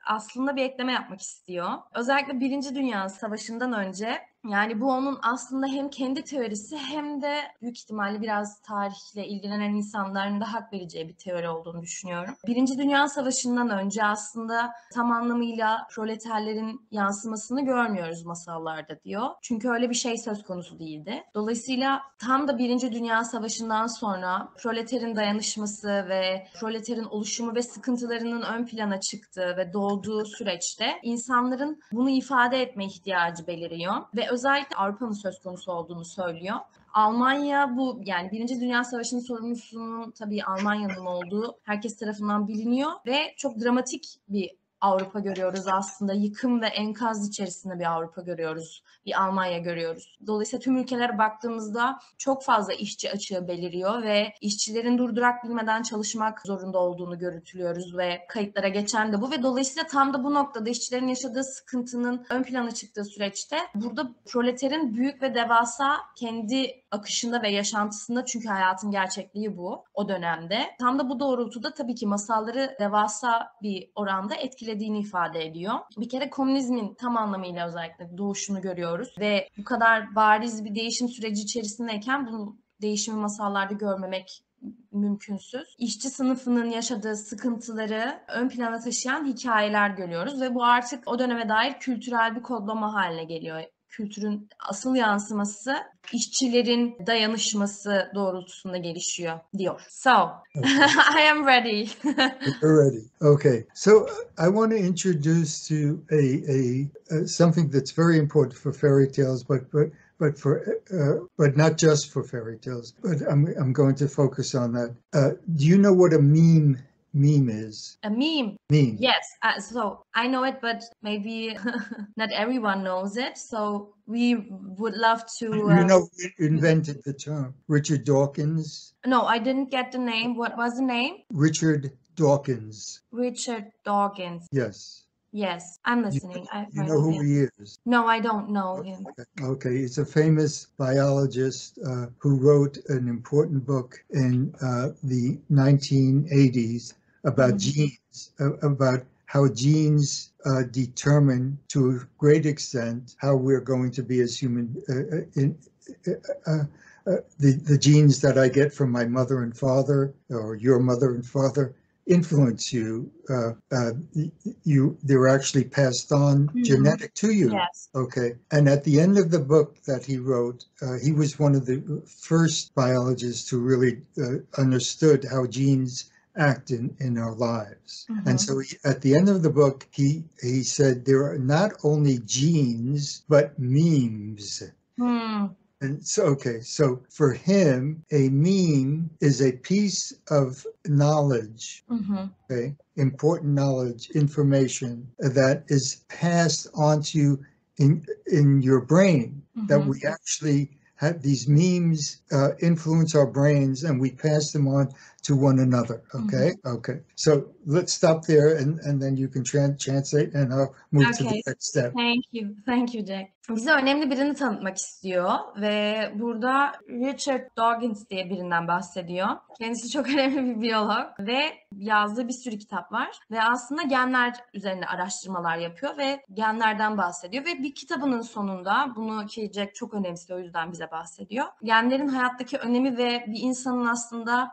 aslında bir ekleme yapmak istiyor. Özellikle Birinci Dünya Savaşı'ndan önce, yani bu onun aslında hem kendi teorisi hem de büyük ihtimalle biraz tarihle ilgilenen insanların da hak vereceği bir teori olduğunu düşünüyorum. Birinci Dünya Savaşı'ndan önce aslında tam anlamıyla proleterlerin yansımasını görmüyoruz masallarda diyor. Çünkü öyle bir şey söz konusu değildi. Dolayısıyla tam da Birinci Dünya Savaşı'ndan sonra proleterin dayanışması ve proleterin oluşumu ve sıkıntılarının ön plana çıktığı ve doğduğu süreçte insanların bunu ifade etme ihtiyacı beliriyor ve özellikle Avrupa'nın söz konusu olduğunu söylüyor. Almanya yani Birinci Dünya Savaşı'nın sorumlusunun tabii Almanya'nın olduğu herkes tarafından biliniyor ve çok dramatik bir Avrupa görüyoruz aslında. Yıkım ve enkaz içerisinde bir Avrupa görüyoruz. Bir Almanya görüyoruz. Dolayısıyla tüm ülkelere baktığımızda çok fazla işçi açığı beliriyor ve işçilerin durdurak bilmeden çalışmak zorunda olduğunu görüntülüyoruz ve kayıtlara geçen de bu ve dolayısıyla tam da bu noktada işçilerin yaşadığı sıkıntının ön plana çıktığı süreçte burada proleterin büyük ve devasa kendi akışında ve yaşantısında, çünkü hayatın gerçekliği bu o dönemde. Tam da bu doğrultuda tabii ki masalları devasa bir oranda etkilediğini ifade ediyor. Bir kere komünizmin tam anlamıyla özellikle doğuşunu görüyoruz ve bu kadar bariz bir değişim süreci içerisindeyken bu değişimi masallarda görmemek mümkünsüz. İşçi sınıfının yaşadığı sıkıntıları ön plana taşıyan hikayeler görüyoruz ve bu artık o döneme dair kültürel bir kodlama haline geliyor. Kültürün asıl yansıması işçilerin dayanışması doğrultusunda gelişiyor diyor. So, I am ready. You're ready. Okay. So I want to introduce to something that's very important for fairy tales, but not just for fairy tales. But I'm going to focus on that. Do you know what a meme meme is? A meme? Meme. Yes. So I know it, but maybe not everyone knows it. So we would love to... You know who invented the term? Richard Dawkins? No, I didn't get the name. What was the name? Richard Dawkins. Richard Dawkins. Yes. Yes, I'm listening. You know who he is? No, I don't know him. Okay, he's a famous biologist who wrote an important book in the 1980s about genes, about how genes determine to a great extent how we're going to be as human. The genes that I get from my mother and father, or your mother and father, influence you. They're actually passed on genetic to you. Yes. Okay. And at the end of the book that he wrote, he was one of the first biologists who really understood how genes act in our lives. And so at the end of the book, he said there are not only genes, but memes. And so, okay, so for him, a meme is a piece of knowledge, okay, important knowledge, information that is passed on to you in your brain, that we actually have these memes influence our brains and we pass them on to one another. Okay. Okay. So let's stop there and then you can translate and I'll move to the next step. Thank you Jack. Bize önemli birini tanıtmak istiyor ve burada Richard Dawkins diye birinden bahsediyor. Kendisi çok önemli bir biyolog ve yazdığı bir sürü kitap var ve aslında genler üzerine araştırmalar yapıyor ve genlerden bahsediyor ve bir kitabının sonunda bunu ki Jack çok önemsiyor, o yüzden bize bahsediyor. Genlerin hayattaki önemi ve bir insanın aslında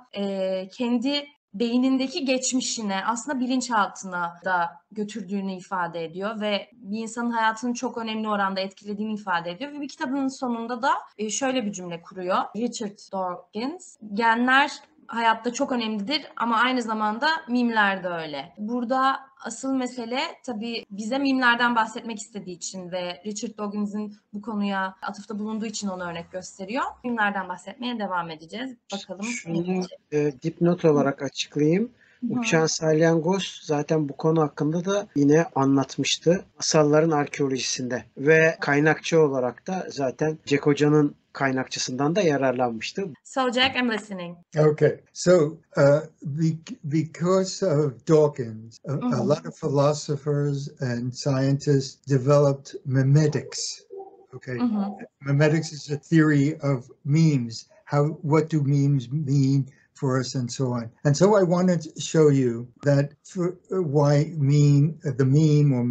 kendi beynindeki geçmişine, aslında bilinçaltına da götürdüğünü ifade ediyor ve bir insanın hayatını çok önemli oranda etkilediğini ifade ediyor ve bir kitabının sonunda da şöyle bir cümle kuruyor Richard Dawkins: genler hayatta çok önemlidir ama aynı zamanda mimler de öyle. Burada asıl mesele tabii bize mimlerden bahsetmek istediği için ve Richard Dawkins'in bu konuya atıfta bulunduğu için onu örnek gösteriyor. Mimlerden bahsetmeye devam edeceğiz. Bakalım. Şunu dipnot olarak açıklayayım. Uçan Salyangoz zaten bu konu hakkında da yine anlatmıştı. Masalların arkeolojisinde ve kaynakçı olarak da zaten Jack Hoca'nın kaynakçısından da yararlanmıştı. So Jack, I'm listening. Okay, so because of Dawkins, a lot of philosophers and scientists developed memetics. Okay, memetics is a theory of memes. What do memes mean for us, and so on. And so I wanted to show you that why the meme or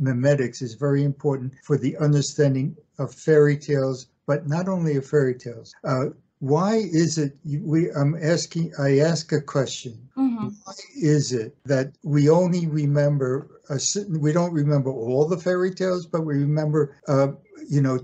memetics is very important for the understanding of fairy tales, but not only of fairy tales. Why is it I ask a question. Why is it that we only remember we don't remember all the fairy tales, but we remember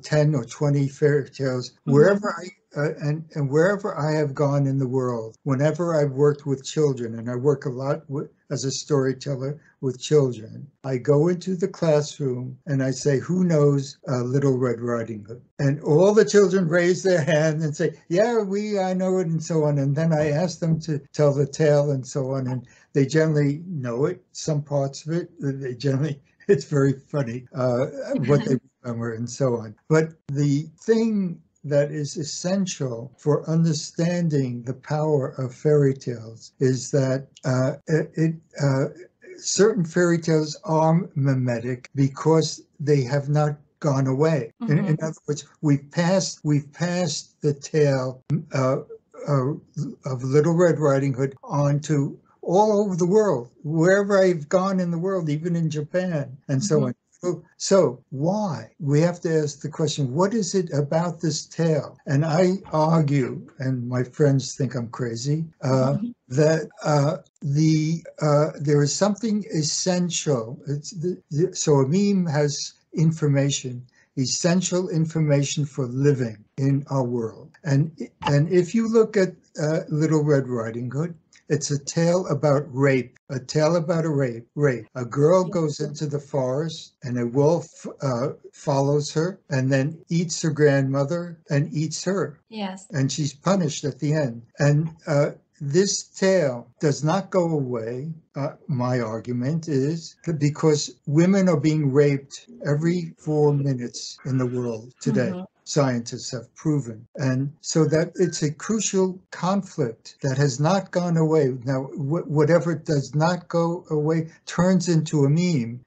10 or 20 fairy tales wherever and wherever I have gone in the world, whenever I've worked with children, and I work a lot as a storyteller with children, I go into the classroom and I say, who knows Little Red Riding Hood? And all the children raise their hand and say, yeah, I know it, and so on. And then I ask them to tell the tale and so on. And they generally know it, some parts of it. It's very funny what they remember and so on. But the thing that is essential for understanding the power of fairy tales is that certain fairy tales are mimetic because they have not gone away. In other words, we've passed the tale of Little Red Riding Hood on to all over the world, wherever I've gone in the world, even in Japan and so on. So why? We have to ask the question, what is it about this tale? And I argue, and my friends think I'm crazy, that there is something essential. So a meme has information, essential information for living in our world. And if you look at Little Red Riding Hood, it's a tale about rape, a tale about a rape. A girl goes into the forest and a wolf follows her and then eats her grandmother and eats her. Yes. And she's punished at the end. And this tale does not go away. My argument is that because women are being raped every 4 minutes in the world today. Scientists have proven. And so that it's a crucial conflict that has not gone away. Now, whatever does not go away turns into a meme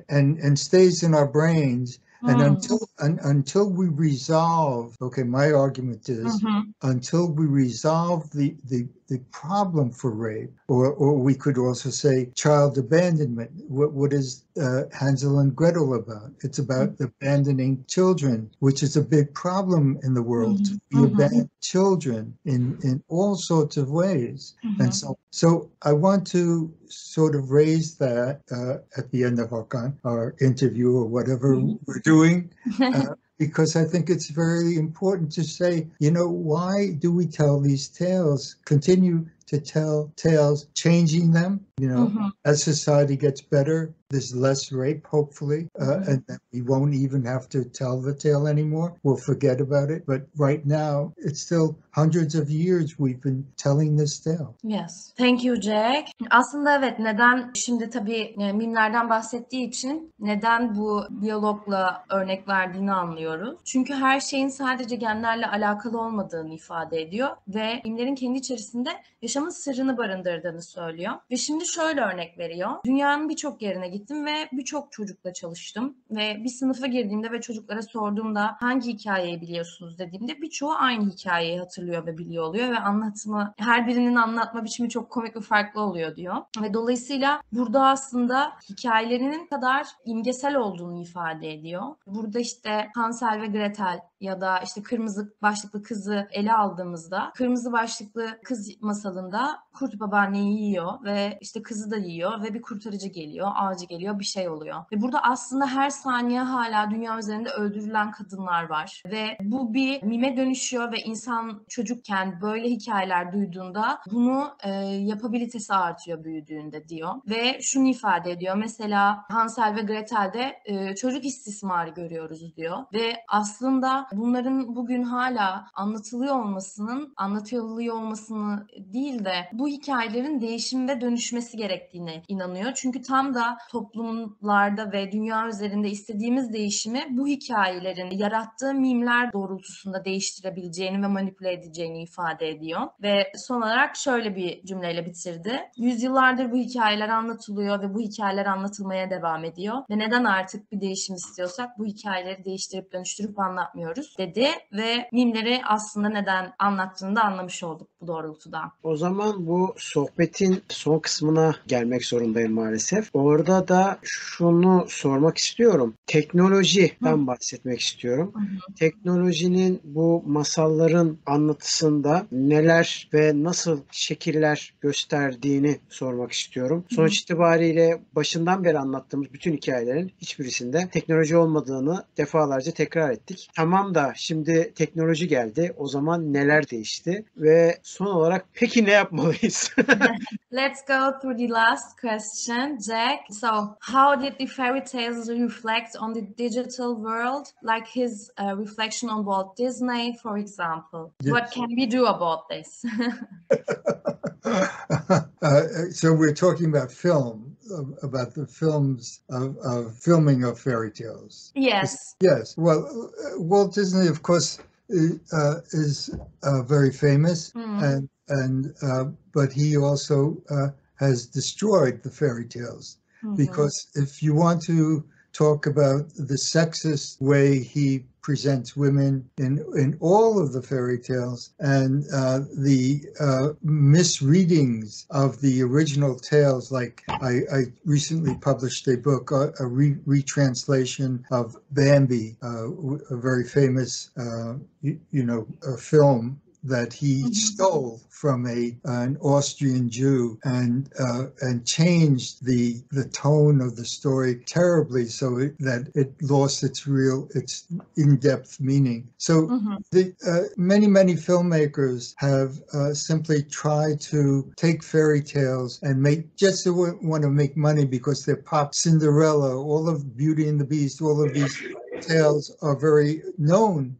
and stays in our brains. And until we resolve, okay, my argument is until we resolve the problem for rape, or we could also say child abandonment. What is Hansel and Gretel about? It's about abandoning children, which is a big problem in the world. We abandon children in all sorts of ways. And so I want to sort of raise that at the end of our interview or whatever we're doing, because I think it's very important to say, why do we tell these tales, continue to tell tales, changing them, as society gets better, there's less rape, hopefully, and then we won't even have to tell the tale anymore. We'll forget about it. But right now, it's still hundreds of years we've been telling this tale. Yes. Thank you, Jack. Aslında evet, neden şimdi tabii mimlerden bahsettiği için neden bu diyalogla örnek verdiğini anlıyoruz. Çünkü her şeyin sadece genlerle alakalı olmadığını ifade ediyor ve mimlerin kendi içerisinde yaşamın sırrını barındırdığını söylüyor. Ve şimdi şöyle örnek veriyor. Dünyanın birçok yerine gittim ve birçok çocukla çalıştım ve bir sınıfa girdiğimde ve çocuklara sorduğumda hangi hikayeyi biliyorsunuz dediğimde birçoğu aynı hikayeyi hatırlıyor ve biliyor oluyor ve anlatımı, her birinin anlatma biçimi çok komik ve farklı oluyor diyor. Ve dolayısıyla burada aslında hikayelerinin kadar imgesel olduğunu ifade ediyor. Burada işte Hansel ve Gretel ya da işte kırmızı başlıklı kızı ele aldığımızda kırmızı başlıklı kız masalında kurt babaanneyi yiyor ve işte kızı da yiyor ve bir kurtarıcı geliyor, avcı geliyor, bir şey oluyor. Ve burada aslında her saniye hala dünya üzerinde öldürülen kadınlar var. Ve bu bir mime dönüşüyor ve insan çocukken böyle hikayeler duyduğunda bunu yapabilitesi artıyor büyüdüğünde diyor. Ve şunu ifade ediyor. Mesela Hansel ve Gretel'de çocuk istismarı görüyoruz diyor. Ve aslında bunların bugün hala anlatılıyor olmasını değil de bu hikayelerin değişim ve dönüşmesi gerektiğine inanıyor. Çünkü tam da toplumlarda ve dünya üzerinde istediğimiz değişimi bu hikayelerin yarattığı mimler doğrultusunda değiştirebileceğini ve manipüle edeceğini ifade ediyor. Ve son olarak şöyle bir cümleyle bitirdi. Yüzyıllardır bu hikayeler anlatılıyor ve bu hikayeler anlatılmaya devam ediyor. Ve neden artık bir değişim istiyorsak bu hikayeleri değiştirip dönüştürüp anlatmıyoruz dedi ve mimleri aslında neden anlattığını da anlamış olduk bu doğrultuda. O zaman bu sohbetin son kısmına gelmek zorundayım maalesef. Orada da şunu sormak istiyorum. Teknolojiden bahsetmek istiyorum. Teknolojinin bu masalların anlatısında neler ve nasıl şekiller gösterdiğini sormak istiyorum. Sonuç itibariyle başından beri anlattığımız bütün hikayelerin hiçbirisinde teknoloji olmadığını defalarca tekrar ettik. Tamam da şimdi teknoloji geldi. O zaman neler değişti? Ve son olarak peki ne yapmalıyız? Let's go through the last question, Jack. So, how did the fairy tales reflect on the digital world, like his reflection on Walt Disney, for example? Yes. What can we do about this? So we're talking about film, about the films of filming of fairy tales. Yes. Yes. Well, Walt Disney, of course, is very famous, but he also has destroyed the fairy tales, because if you want to talk about the sexist way he presents women in all of the fairy tales and the misreadings of the original tales, like I recently published a book, a retranslation of Bambi, a very famous a film that he stole from an Austrian Jew and changed the tone of the story terribly, so that it lost its in-depth meaning. So many filmmakers have simply tried to take fairy tales and want to make money because they're pop. Cinderella, all of Beauty and the Beast, all of these tales are very known.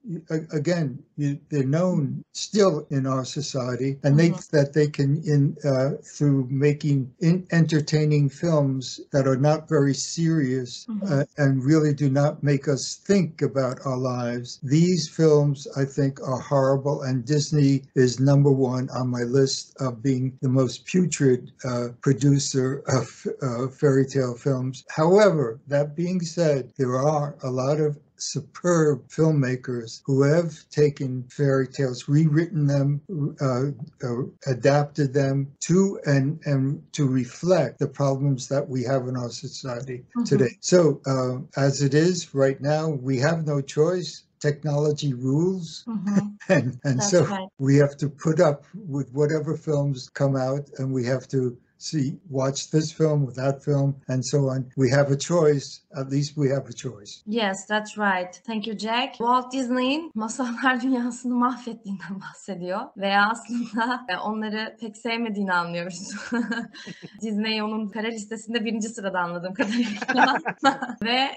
Again, they're known still in our society, and they that they can, through making entertaining films that are not very serious and really do not make us think about our lives. These films, I think, are horrible, and Disney is number one on my list of being the most putrid producer of fairy tale films. However, that being said, there are a lot of superb filmmakers who have taken fairy tales, rewritten them, adapted them to and to reflect the problems that we have in our society today. So as it is right now, we have no choice. Technology rules, and so we have to put up with whatever films come out, and we have to watch this film or that film, and so on. We have a choice. At least we have a choice. Yes, that's right. Thank you, Jack. Walt Disney'in masallar dünyasını mahvettiğinden bahsediyor. Veya aslında onları pek sevmediğini anlıyoruz. Disney onun kara listesinde 1. sırada anladığım kadarıyla. Ve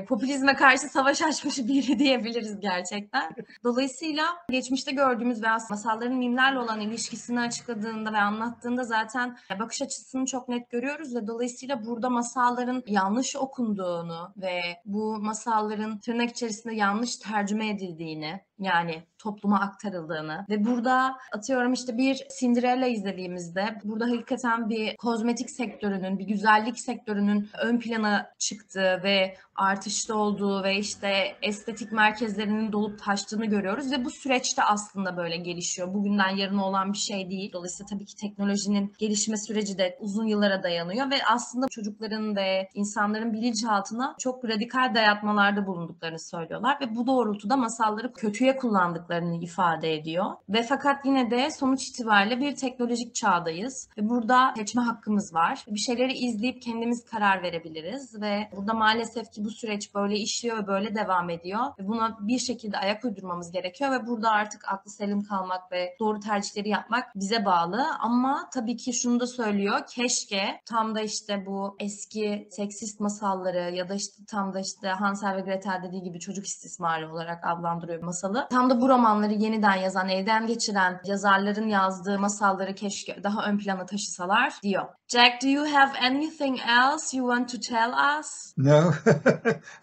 popülizme karşı savaş açmış biri diyebiliriz gerçekten. Dolayısıyla geçmişte gördüğümüz ve aslında masalların mimlerle olan ilişkisini açıkladığında ve anlattığında zaten bakış açısını çok net görüyoruz ve dolayısıyla burada masalların yanlış okunduğunu ve bu masalların tırnak içerisinde yanlış tercüme edildiğini, yani topluma aktarıldığını ve burada atıyorum işte bir Cinderella izlediğimizde burada hakikaten bir kozmetik sektörünün, bir güzellik sektörünün ön plana çıktığı ve artışta olduğu ve işte estetik merkezlerinin dolup taştığını görüyoruz ve bu süreçte aslında böyle gelişiyor. Bugünden yarına olan bir şey değil. Dolayısıyla tabii ki teknolojinin gelişme süreci de uzun yıllara dayanıyor ve aslında çocukların ve insanların bilinçaltına çok radikal dayatmalarda bulunduklarını söylüyorlar ve bu doğrultuda masalları kötüye kullandıklarını ifade ediyor. Ve fakat yine de sonuç itibariyle bir teknolojik çağdayız ve burada seçme hakkımız var. Bir şeyleri izleyip kendimiz karar verebiliriz ve burada maalesef ki bu süreç böyle işliyor ve böyle devam ediyor ve buna bir şekilde ayak uydurmamız gerekiyor ve burada artık aklı selim kalmak ve doğru tercihleri yapmak bize bağlı. Ama tabii ki şunu da söylüyor, keşke tam da işte bu eski seksist masalları ya da işte tam da işte Hansel ve Gretel dediği gibi çocuk istismarı olarak adlandırıyor masalı. Tam da bu romanları yeniden yazan, elden geçiren yazarların yazdığı masalları keşke daha ön plana taşısalar diyor. Jack, do you have anything else you want to tell us? No,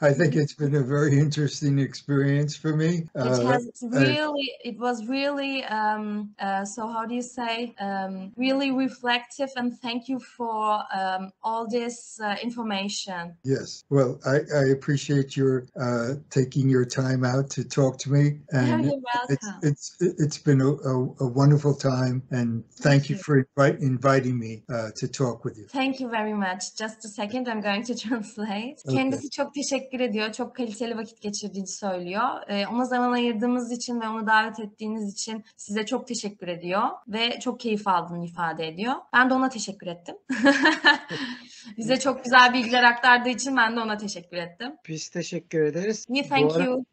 I think it's been a very interesting experience for me. It was really, so how do you say, really reflective, and thank you for all this information. Yes, well, I appreciate your taking your time out to talk to me, and You're welcome. it's been a wonderful time, and thank you for inviting me to talk with you. Thank you very much. Just a second, I'm going to translate. Okay. Kendisi çok teşekkür ediyor. Çok kaliteli vakit geçirdiğini söylüyor. Ona zaman ayırdığımız için ve onu davet ettiğiniz için size çok teşekkür ediyor ve çok keyif aldığını ifade ediyor. Ben de ona teşekkür ettim. Bize çok güzel bilgiler aktardığı için ben de ona teşekkür ettim. Biz teşekkür ederiz. Thank you.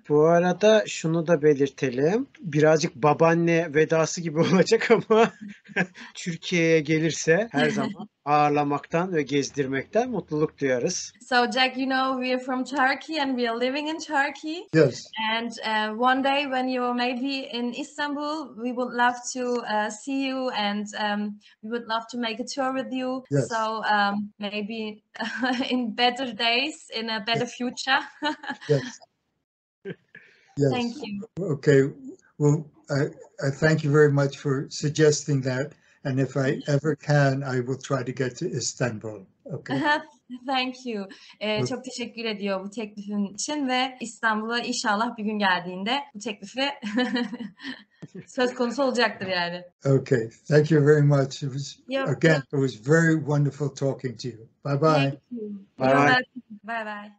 Bu arada şunu da belirtelim. Birazcık babaanne vedası gibi olacak ama Türkiye'ye gelirse her zaman ağırlamaktan ve gezdirmekten mutluluk duyarız. So Jack, you know we are from Turkey and we are living in Turkey. Yes. And one day when you're maybe in Istanbul, we would love to see you and we would love to make a tour with you. Yes. So maybe in better days, in a better future. Yes. Yes. Thank you. Okay. Well, I thank you very much for suggesting that. And if I ever can, I will try to get to Istanbul. Okay. Thank you. Çok teşekkür ediyor bu teklifin için ve İstanbul'a inşallah bir gün geldiğinde bu teklifi söz konusu olacaktır yani. Okay. Thank you very much. It was very wonderful talking to you. Bye bye. Thank you. Bye. Bye bye.